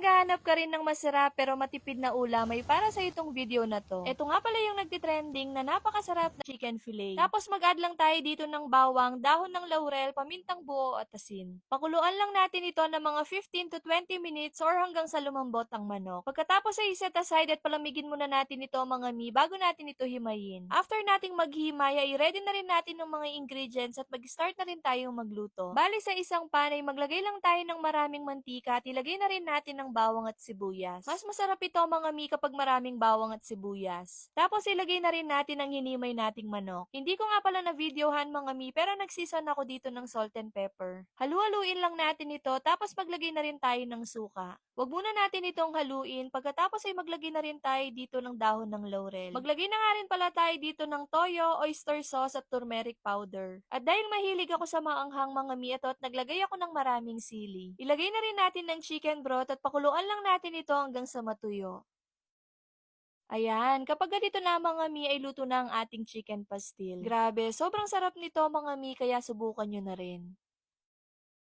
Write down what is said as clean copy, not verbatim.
naghahanap ka rin ng masarap pero matipid na ulam, may para sa itong video na to. Ito nga pala yung nagtitrending na napakasarap na chicken fillet. Tapos mag-add lang tayo dito ng bawang, dahon ng laurel, pamintang buo at asin. Pakuluan lang natin ito ng mga 15 to 20 minutes or hanggang sa lumambot ang manok. Pagkatapos ay set aside at palamigin muna natin ito mga mi bago natin ito himayin. After nating maghimay ay ready na rin natin ng mga ingredients at mag-start na rin tayong magluto. Bali sa isang pan ay maglagay lang tayo ng maraming mantika at ilagay na rin natin ng bawang at sibuyas. Mas masarap ito mga mi kapag maraming bawang at sibuyas. Tapos ilagay na rin natin ang hinimay nating manok. Hindi ko nga pala na videohan mga mi pero nagseason ako dito ng salt and pepper. Halu-haluin lang natin ito tapos maglagay na rin tayo ng suka. Huwag muna natin itong haluin, pagkatapos ay maglagay na rin tayo dito ng dahon ng laurel. Maglagay na nga rin pala tayo dito ng toyo, oyster sauce at turmeric powder. At dahil mahilig ako sa maanghang mga mi at naglagay ako ng maraming sili. Ilagay na rin natin ng chicken broth at pakuluan lang natin ito hanggang sa matuyo. Ayan, kapag ganito na mga mi ay luto na ang ating chicken pastil. Grabe, sobrang sarap nito mga mi kaya subukan nyo na rin.